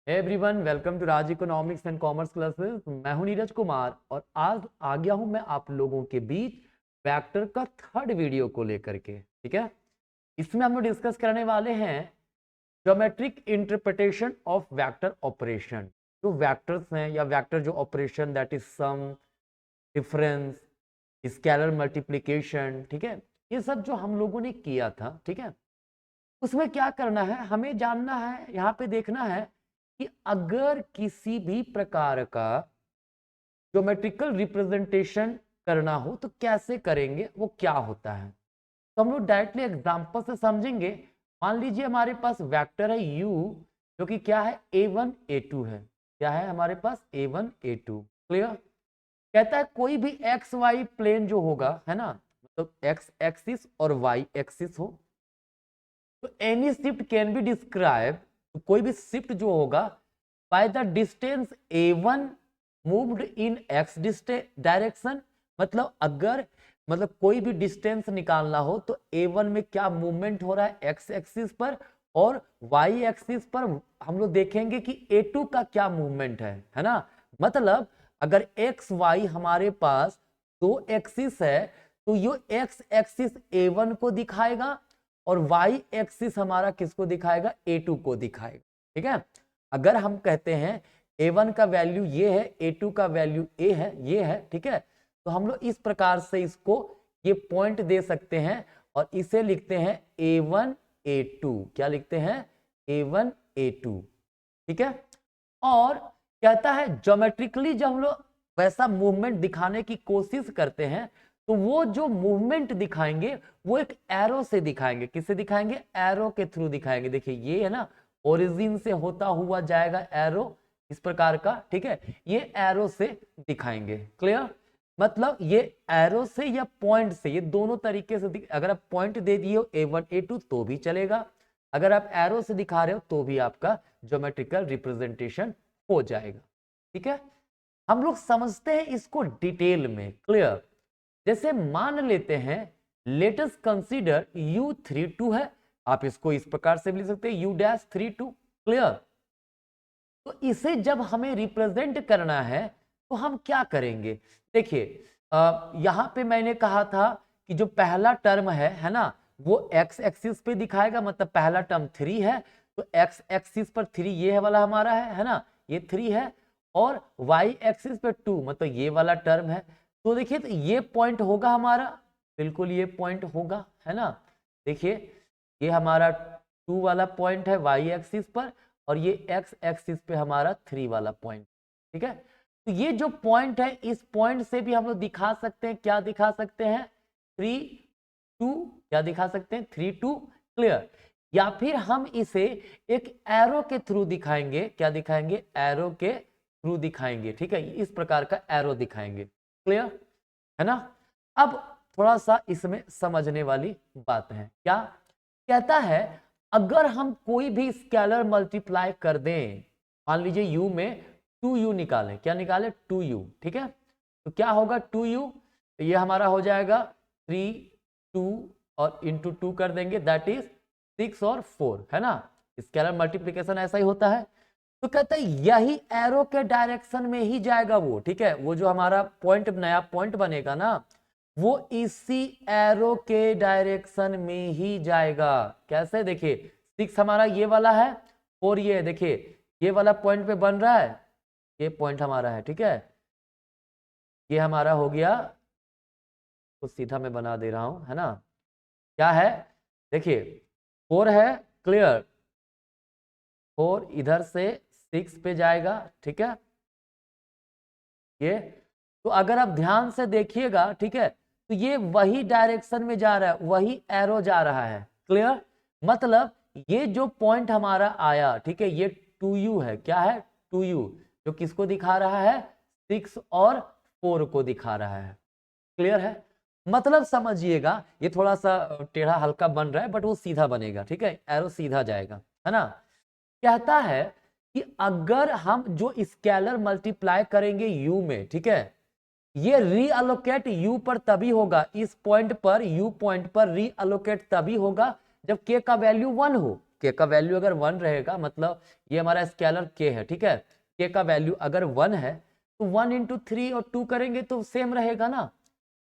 Everyone welcome to Raj economics and commerce classes. मैं हूं नीरज कुमार और आज आ गया हूं मैं आप लोगों के बीच वेक्टर का थर्ड वीडियो को लेकर के। ठीक है, इसमें हम लोग डिस्कस करने वाले हैं geometric interpretation of vector operation. जो वेक्टर्स हैं या वेक्टर जो operation, that is sum, difference, scalar multiplication. ठीक है, ये सब जो हम लोगों ने किया था, ठीक है, उसमें क्या करना है, हमें जानना है, यहाँ पे देखना है कि अगर किसी भी प्रकार का ज्योमेट्रिकल रिप्रेजेंटेशन करना हो तो कैसे करेंगे, वो क्या होता है। तो हम लोग डायरेक्टली एग्जांपल से समझेंगे। मान लीजिए हमारे पास वेक्टर है u, जो कि क्या है, a1 a2 है। क्या है हमारे पास, a1 a2। क्लियर। कहता है कोई भी एक्स वाई प्लेन जो होगा, है ना, मतलब एक्स एक्सिस और वाई एक्सिस हो, तो any shift can be describe, कोई भी शिफ्ट जो होगा by the distance a1 moved in x direction. मतलब अगर कोई भी डिस्टेंस निकालना हो तो a1 में क्या मूवमेंट हो रहा है x एक्सिस पर, और y एक्सिस पर हम लोग देखेंगे कि a2 का क्या मूवमेंट है ना। मतलब अगर x y हमारे पास दो एक्सिस है तो ये x एक्सिस a1 को दिखाएगा और y एक्सिस हमारा किसको दिखाएगा, a2 को दिखाएगा। ठीक है, अगर हम कहते हैं a1 का वैल्यू ये है, a2 का वैल्यू a है, ये है, ठीक है, तो हम लोग इस प्रकार से इसको ये पॉइंट दे सकते हैं और इसे लिखते हैं a1 a2। क्या लिखते हैं, a1 a2। ठीक है, और कहता है ज्योमेट्रिकली जब हम लोग वैसा मूवमेंट दिखाने की कोशिश करते हैं तो वो जो मूवमेंट दिखाएंगे वो एक एरो से दिखाएंगे। किससे दिखाएंगे, एरो के थ्रू दिखाएंगे। देखिए ये है ना, ओरिजिन से होता हुआ जाएगा एरो इस प्रकार का। ठीक है, ये एरो से दिखाएंगे। क्लियर। मतलब ये एरो से या पॉइंट से, ये दोनों तरीके से अगर आप पॉइंट दे दिए हो a1 a2 तो भी चलेगा, अगर आप एरो से दिखा रहे हो तो भी आपका ज्योमेट्रिकल रिप्रेजेंटेशन हो जाएगा। ठीक है, हम लोग समझते हैं इसको डिटेल में। क्लियर। जैसे मान लेते हैं, लेट अस कंसीडर u32 है, आप इसको इस प्रकार से भी लिख सकते हैं u-32। क्लियर। तो इसे जब हमें रिप्रेजेंट करना है तो हम क्या करेंगे, देखिए यहां पे मैंने कहा था कि जो पहला टर्म है ना, वो x एक्सिस पे दिखाएगा। मतलब पहला टर्म 3 है तो x एक्सिस पर 3 ये वाला हमारा है ना, ये 3 है, और y एक्सिस पे 2, मतलब ये वाला टर्म है। तो देखिए तो ये पॉइंट होगा हमारा, बिल्कुल ये पॉइंट होगा, है ना। देखिए ये हमारा 2 वाला पॉइंट है y एक्सिस पर, और ये x एक्सिस पे हमारा 3 वाला पॉइंट। ठीक है, तो ये जो पॉइंट है इस पॉइंट से भी हम लोग दिखा सकते हैं, क्या दिखा सकते हैं, 3 2, क्या दिखा सकते हैं, 3 2। क्लियर। या फिर हम इसे एक एरो के थ्रू दिखाएंगे, क्या दिखाएंगे, एरो के थ्रू दिखाएंगे। ठीक है, इस प्रकार का एरो दिखाएंगे। क्लियर है ना। अब थोड़ा सा इसमें समझने वाली बात है। क्या कहता है, अगर हम कोई भी स्केलर मल्टीप्लाई कर दें, मान लीजिए u में 2u निकालें, क्या निकालें, 2u। ठीक है, तो क्या होगा 2u, तो ये हमारा हो जाएगा 3 2 और इंटू 2 कर देंगे, दैट इज 6 और 4, है ना। स्केलर मल्टीप्लिकेशन ऐसा ही होता है। तो कहते हैं यही एरो के डायरेक्शन में ही जाएगा वो। ठीक है, वो जो हमारा पॉइंट, नया पॉइंट बनेगा ना, वो इसी एरो के डायरेक्शन में ही जाएगा। कैसे, देखिए 6 हमारा ये वाला है, और ये देखिए ये वाला पॉइंट पे बन रहा है, ये पॉइंट हमारा है। ठीक है, ये हमारा हो गया, तो सीधा मैं बना दे रहा हूं, है ना। क्या है, देखिए 4 है। क्लियर, 4 इधर से 6 पे जाएगा। ठीक है, ये तो अगर आप ध्यान से देखिएगा, ठीक है, तो ये वही डायरेक्शन में जा रहा है, वही एरो जा रहा है। क्लियर। मतलब ये जो पॉइंट हमारा आया, ठीक है, ये 2u है। क्या है, 2u, जो किसको दिखा रहा है, 6 और 4 को दिखा रहा है। क्लियर है। मतलब समझिएगा, ये थोड़ा सा टेढ़ा हल्का बन रहा है बट वो सीधा बनेगा। ठीक है, एरो सीधा जाएगा, है ना। कहता है कि अगर हम जो स्केलर मल्टीप्लाई करेंगे u में, ठीक है, ये रीअलोकेट u पर तभी होगा, इस पॉइंट पर u पॉइंट पर रीअलोकेट तभी होगा जब k का वैल्यू 1 हो। के का वैल्यू अगर 1 रहेगा, मतलब ये हमारा स्केलर के है, ठीक है, के का वैल्यू अगर 1 है तो 1 इंटू 3 और 2 करेंगे तो सेम रहेगा ना,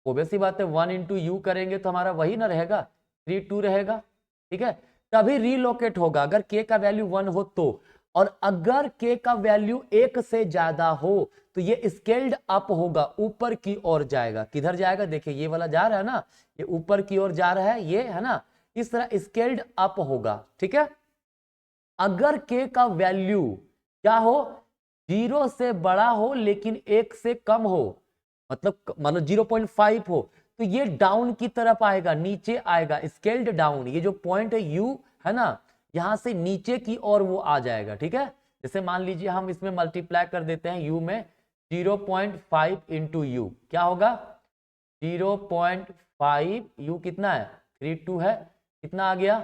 ओबवियसली बात है, 1 इंटू यू करेंगे तो हमारा वही ना रहेगा, 3 2 रहेगा, ठीक है, तभी रीलोकेट होगा अगर के का वैल्यू 1 हो तो। और अगर के का वैल्यू 1 से ज्यादा हो तो ये स्केल्ड अप होगा, ऊपर की ओर जाएगा। किधर जाएगा, देखिए ये वाला जा रहा है ना, ये ऊपर की ओर जा रहा है, ये है ना, इस तरह स्केल्ड अप होगा, ठीक है। अगर के का वैल्यू क्या हो, 0 से बड़ा हो लेकिन 1 से कम हो, मतलब 0.5 हो, तो ये डाउन की तरफ आएगा, नीचे आएगा, स्केल्ड डाउन। ये जो पॉइंट है यू है ना, यहां से नीचे की ओर वो आ जाएगा, ठीक है। जैसे मान लीजिए हम इसमें मल्टीप्लाई कर देते हैं यू में 0.5 इंटू यू, क्या होगा 0.5, यू कितना है 32 है, कितना आ गया,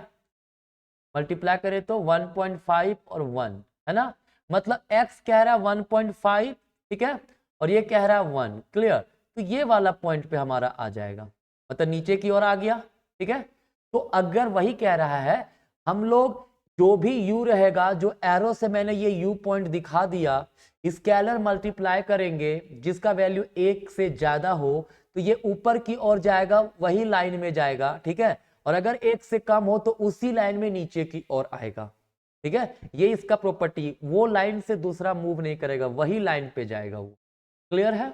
मल्टीप्लाई करें तो 1.5 और 1 है ना, मतलब x कह रहा है 1.5, ठीक है, और ये कह रहा है 1, क्लियर। तो ये वाला पॉइंट पे हमारा आ जाएगा, मतलब नीचे की ओर आ गया, ठीक है। तो अगर वही कह रहा है, हम लोग जो भी u रहेगा, जो एरो से मैंने ये u पॉइंट दिखा दिया, स्केलर मल्टीप्लाई करेंगे जिसका वैल्यू 1 से ज्यादा हो तो ये ऊपर की ओर जाएगा, वही लाइन में जाएगा, ठीक है, और अगर 1 से कम हो तो उसी लाइन में नीचे की ओर आएगा, ठीक है। ये इसका प्रॉपर्टी, वो लाइन से दूसरा मूव नहीं करेगा, वही लाइन पे जाएगा वो, क्लियर है,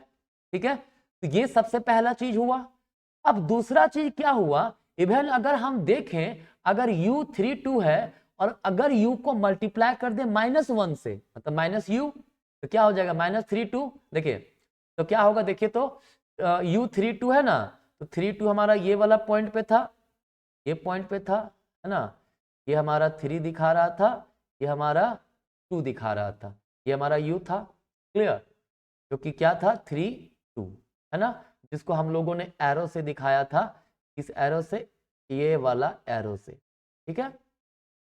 ठीक है। तो ये सबसे पहला चीज हुआ। अब दूसरा चीज क्या हुआ, इवन अगर हम देखें, अगर u32 है और अगर u को मल्टीप्लाई कर दे -1 से, मतलब माइनस u, तो क्या हो जाएगा -32, देखिए तो क्या होगा, देखिए तो u32 है ना, तो 32 हमारा ये वाला पॉइंट पे था, ये पॉइंट पे था, है ना, ये हमारा 3 दिखा रहा था, ये हमारा 2 दिखा रहा था, ये हमारा u था, क्लियर, जो कि क्या था 3 2, है ना, जिसको हम लोगों ने एरो से दिखाया था, इस एरो से, ये वाला एरो से, ठीक है।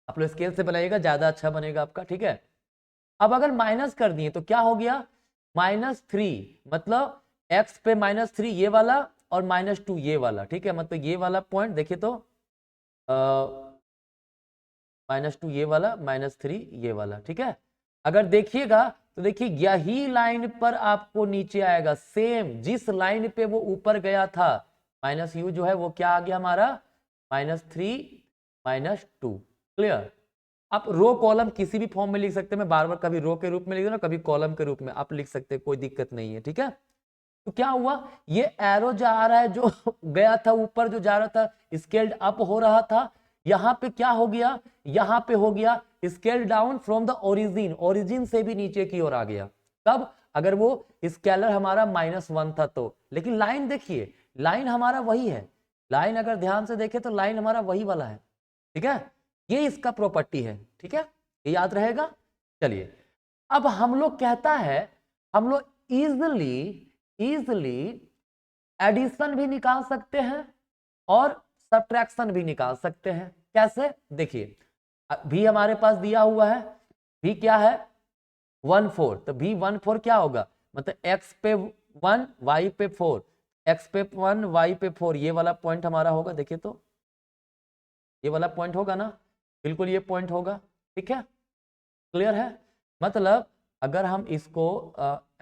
आप लोग स्केल से बनाइएगा, ज्यादा अच्छा बनेगा आपका, ठीक है। अब अगर माइनस कर दिए तो क्या हो गया, -3, मतलब x पे -3 ये वाला और -2 ये वाला, ठीक है, मतलब ये वाला पॉइंट देखिए तो -2 ये वाला, -3 ये वाला, ठीक है। अगर देखिएगा तो देखिए यही लाइन पर आपको नीचे आएगा, सेम जिस लाइन पे वो ऊपर गया था, -u जो है वो क्या आ गया हमारा -3 -2, क्लियर। आप रो कॉलम किसी भी फॉर्म में लिख सकते हैं, मैं बार बार कभी रो के रूप में लिख दूं ना, कभी कॉलम के रूप में आप लिख सकते हैं, कोई दिक्कत नहीं है, ठीक है। तो क्या हुआ, ये एरो जा रहा है, जो गया था ऊपर, जो जा रहा था स्केल्ड अप हो रहा था, यहां पे क्या हो गया, यहां पे हो गया scale down from the origin, origin से भी नीचे की ओर आ गया। तब अगर वो स्केलर हमारा -1 था तो, लेकिन लाइन देखिए, लाइन हमारा वही है, लाइन अगर ध्यान से देखें तो लाइन हमारा वही वाला है, ठीक है, ये इसका प्रॉपर्टी है, ठीक है, ये याद रहेगा। चलिए, अब हम लोग कहता है, हम लोग इजिली एडिशन भी निकाल सकते हैं और सब्ट्रैक्शन भी निकाल सकते हैं। कैसे, देखिए भी हमारे पास दिया हुआ है, भी क्या है 1/4, तो भी 1/4 क्या होगा, मतलब x पे 1 y पे 4, x पे 1 y पे 4, ये वाला पॉइंट हमारा होगा, देखिए तो ये वाला पॉइंट होगा ना, बिल्कुल ये पॉइंट होगा, ठीक है, क्लियर है। मतलब अगर हम इसको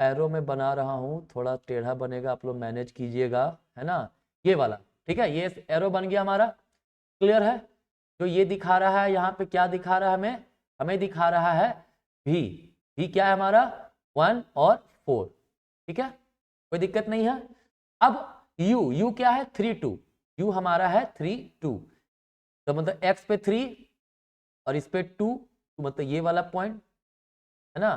एरो में बना रहा हूं, थोड़ा टेढ़ा बनेगा, आप लोग मैनेज कीजिएगा, है ना, ये वाला, ठीक है, ये एरो बन गया हमारा, क्लियर है। जो ये दिखा रहा है, यहाँ पे क्या दिखा रहा है हमें, हमें दिखा रहा है भी क्या है हमारा 1 और 4, ठीक है, कोई दिक्कत नहीं है। अब u क्या है 3 2, u हमारा है 3 2, तो मतलब x पे 3 और इस पे 2, तो मतलब ये वाला पॉइंट है ना,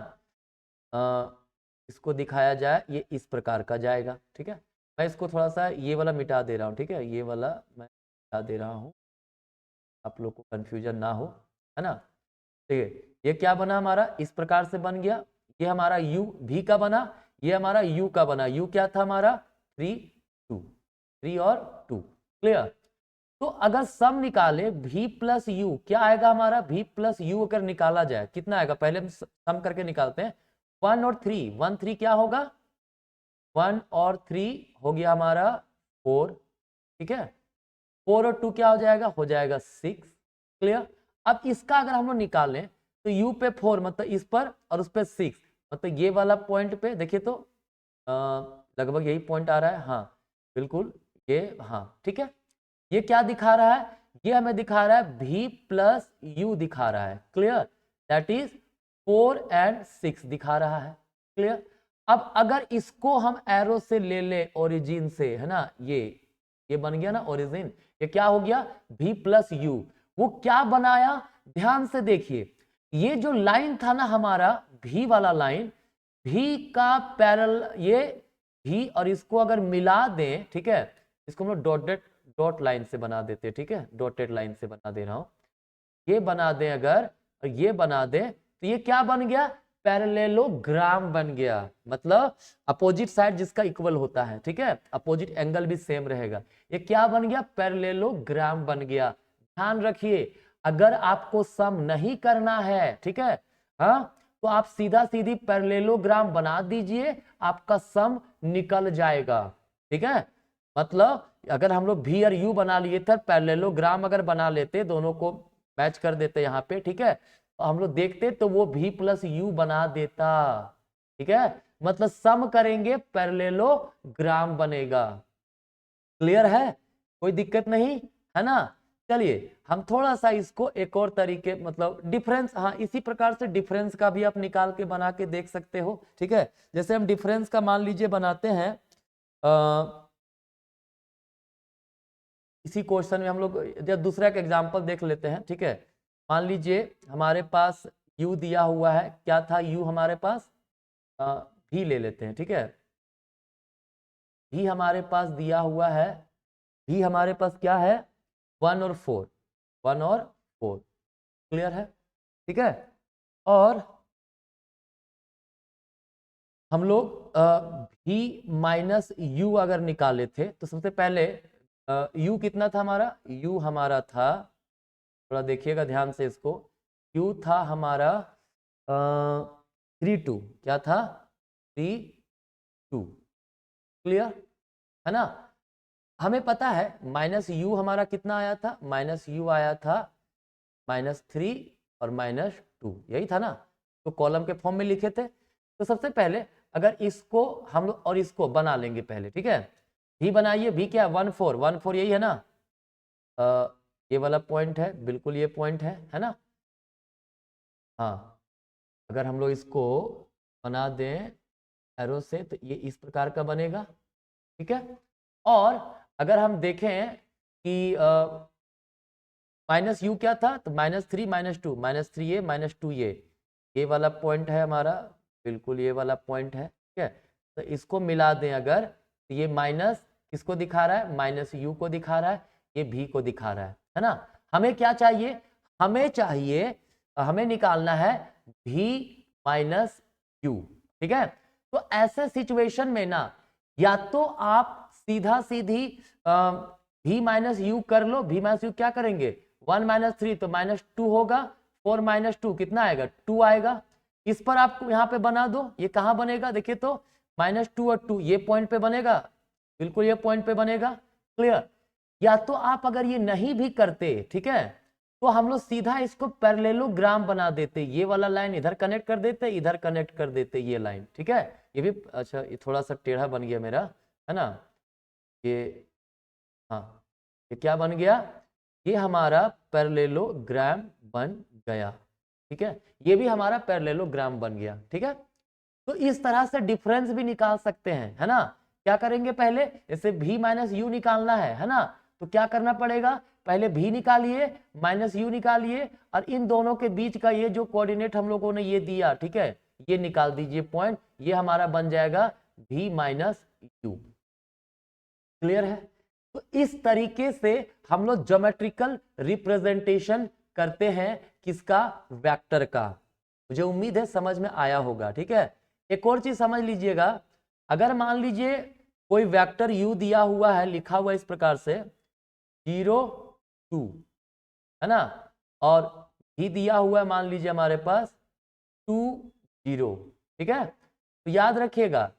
इसको दिखाया जाए, ये इस प्रकार का जाएगा, ठीक है। मैं इसको थोड़ा सा ये वाला मिटा दे रहा हूँ, ठीक है, ये वाला मैं मिटा दे रहा हूँ, आप लोग को कंफ्यूजन ना हो, है ना, ठीक है। ये क्या बना हमारा, इस प्रकार से बन गया, ये हमारा u भी का बना, ये हमारा u का बना, u क्या था हमारा 3 2, 3 और 2, क्लियर। तो अगर सम निकाले v प्लस यू, क्या आएगा हमारा v प्लस यू, अगर निकाला जाए कितना आएगा, पहले हम सम करके निकालते हैं, 1 और 3, 1 3 क्या होगा, 1 और 3 हो गया हमारा 4, ठीक है, 4 और 2 क्या हो जाएगा 6, क्लियर। अब इसका अगर हम लोग निकालें तो u पे 4 मतलब इस पर और उस पे 6 मतलब ये वाला पॉइंट पे देखिए तो लगभग यही पॉइंट आ रहा है, हाँ बिल्कुल ये, हाँ ठीक है। ये क्या दिखा रहा है, ये हमें दिखा रहा है v प्लस यू दिखा रहा है, क्लियर, दैट इज 4 and 6 दिखा रहा है, क्लियर। अब अगर इसको हम एरो से ले ले ओरिजिन से, है ना, ये बन गया ना ओरिजिन, ये क्या हो गया v प्लस यू। वो क्या बनाया, ध्यान से देखिए, ये जो लाइन था ना हमारा v वाला लाइन, v का पैरेलल ये v, और इसको अगर मिला दें, ठीक है, इसको हम लोग डॉट लाइन से बना देते, ठीक है, डॉटेड लाइन से बना दे रहा हूं, ये बना दें अगर, और ये बना दें, तो ये क्या बन गया, पैरेललोग्राम बन गया, मतलब अपोजिट साइड जिसका इक्वल होता है, ठीक है, अपोजिट एंगल भी सेम रहेगा, ये क्या बन गया, पैरेललोग्राम बन गया। ध्यान रखिए, अगर आपको सम नहीं करना है, ठीक है, हाँ, तो आप सीधा सीधी पैरेललोग्राम बना दीजिए, आपका सम निकल जाएगा, ठीक है। मतलब अगर हम लोग v और u बना लिए थे, पैरेललोग्राम अगर बना लेते, दोनों को मैच कर देते यहाँ पे, ठीक है, तो हम लोग देखते तो वो v प्लस यू बना देता, ठीक है, मतलब सम करेंगे पैरेललोग्राम बनेगा, क्लियर है, कोई दिक्कत नहीं है ना। चलिए हम थोड़ा सा इसको एक और तरीके, मतलब डिफरेंस, हाँ इसी प्रकार से डिफरेंस का भी आप निकाल के बना के देख सकते हो, ठीक है। जैसे हम डिफरेंस का मान लीजिए बनाते हैं, इसी क्वेश्चन में हम लोग दूसरा एक एग्जांपल देख लेते हैं, ठीक है। मान लीजिए हमारे पास u दिया हुआ है, क्या था u हमारे पास, v ले लेते हैं, ठीक है, v हमारे पास दिया हुआ है, v हमारे पास क्या है 1 और 4, 1 और 4, क्लियर है, ठीक है। और हम लोग v माइनस यू अगर निकाले थे, तो सबसे पहले u कितना था हमारा, u हमारा था, थोड़ा देखिएगा ध्यान से इसको, u था हमारा 3 2, क्या था 3 2, क्लियर है ना। हमें पता है माइनस यू हमारा कितना आया था, माइनस यू आया था -3 और -2, यही था ना, तो कॉलम के फॉर्म में लिखे थे। तो सबसे पहले अगर इसको हम लोग और इसको बना लेंगे पहले, ठीक है, भी बनाइए, भी क्या 1 4 1 4 यही है ना, ये वाला पॉइंट है, बिल्कुल ये पॉइंट है ना, हाँ, अगर हम लोग इसको बना दें एरो से तो ये इस प्रकार का बनेगा, ठीक है। और अगर हम देखें कि माइनस यू क्या था, तो -3 -2, -3 ये -2 ये वाला पॉइंट है हमारा, बिल्कुल ये वाला पॉइंट है, ठीक है। तो इसको मिला दें अगर, तो ये माइनस किसको दिखा रहा है, माइनस यू को दिखा रहा है, ये भी को दिखा रहा है ना। हमें क्या चाहिए, हमें निकालना है भी माइनस यू, ठीक है। तो ऐसे सिचुएशन में ना, या तो आप सीधा सीधी भी माइनस यू कर लो, भी माइनस यू क्या करेंगे 1 -3 तो -2 होगा, 4 -2 कितना आएगा 2 आएगा, इस पर आपको यहाँ पे बना दो, ये कहाँ बनेगा देखिए तो -2 और 2 ये पॉइंट पे बनेगा, बिल्कुल ये पॉइंट पे बनेगा, क्लियर। या तो आप अगर ये नहीं भी करते, ठीक है, तो हम लोग सीधा इसको पैरेललोग्राम बना देते, ये वाला लाइन इधर कनेक्ट कर देते, इधर कनेक्ट कर देते ये लाइन, ठीक है। ये भी अच्छा, ये थोड़ा सा टेढ़ा बन गया मेरा, है ना, ये हाँ, ये क्या बन गया, ये हमारा पैरेललोग्राम बन गया, ठीक है, ये भी हमारा पैरेललोग्राम बन गया, ठीक है। तो इस तरह से डिफरेंस भी निकाल सकते हैं, है ना। क्या करेंगे पहले, जैसे भी माइनस यू निकालना है ना, तो क्या करना पड़ेगा, पहले भी निकालिए, माइनस यू निकालिए, और इन दोनों के बीच का ये जो कोऑर्डिनेट हम लोगों ने ये दिया, ठीक है, ये निकाल दीजिए पॉइंट, ये हमारा बन जाएगा भी माइनस यू, क्लियर है। तो इस तरीके से हम लोग ज्योमेट्रिकल रिप्रेजेंटेशन करते हैं किसका, वेक्टर का। मुझे उम्मीद है समझ में आया होगा, ठीक है। एक और चीज समझ लीजिएगा, अगर मान लीजिए कोई वेक्टर u दिया हुआ है, लिखा हुआ इस प्रकार से 0 2, है ना, और v दिया हुआ है मान लीजिए हमारे पास 2 0, ठीक है। तो याद रखिएगा,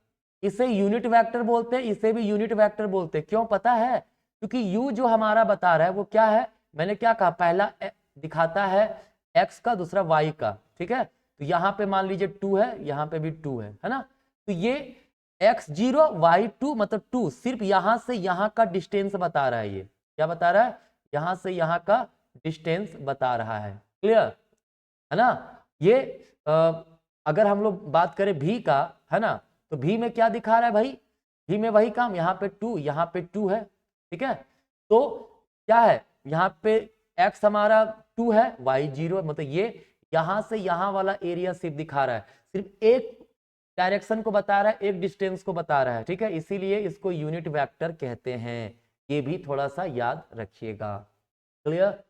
इसे यूनिट वेक्टर बोलते हैं, इसे भी यूनिट वेक्टर बोलते हैं, क्यों पता है, क्योंकि u जो हमारा बता रहा है वो क्या है, मैंने क्या कहा, पहला दिखाता है x का, दूसरा y का, ठीक है। तो यहाँ पे मान लीजिए 2 है, यहाँ पे भी 2 है ना। तो ये x0 y2 मतलब 2 सिर्फ यहां से यहां का डिस्टेंस बता रहा है। ये क्या बता रहा है? यहां से यहां का डिस्टेंस बता रहा है। क्लियर है ना। ये अगर हम लोग बात करें भी का, है ना, तो भी में क्या दिखा रहा है भाई? भी में वही काम, यहाँ पे 2, यहाँ पे 2 है, ठीक है। तो क्या है, यहाँ पे x हमारा 2 है, y 0, मतलब ये यहां से यहां वाला एरिया सिर्फ दिखा रहा है, सिर्फ एक डायरेक्शन को बता रहा है, एक डिस्टेंस को बता रहा है, ठीक है। इसीलिए इसको यूनिट वेक्टर कहते हैं। ये भी थोड़ा सा याद रखिएगा। क्लियर।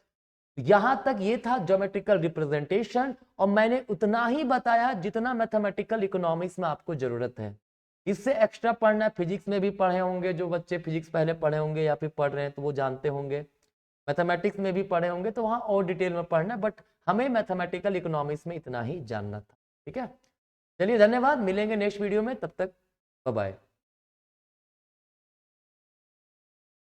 यहां तक ये था ज्योमेट्रिकल रिप्रेजेंटेशन, और मैंने उतना ही बताया जितना मैथमेटिकल इकोनॉमिक्स में आपको जरूरत है। इससे एक्स्ट्रा पढ़ना है, फिजिक्स में भी पढ़े होंगे, जो बच्चे फिजिक्स पहले पढ़े होंगे या फिर पढ़ रहे हैं तो वो जानते होंगे। मैथमेटिक्स में भी पढ़े होंगे तो वहां और डिटेल में पढ़ना है, बट हमें मैथमेटिकल इकोनॉमिक्स में इतना ही जानना था, ठीक है। चलिए धन्यवाद, मिलेंगे नेक्स्ट वीडियो में, तब तक बाय बाय।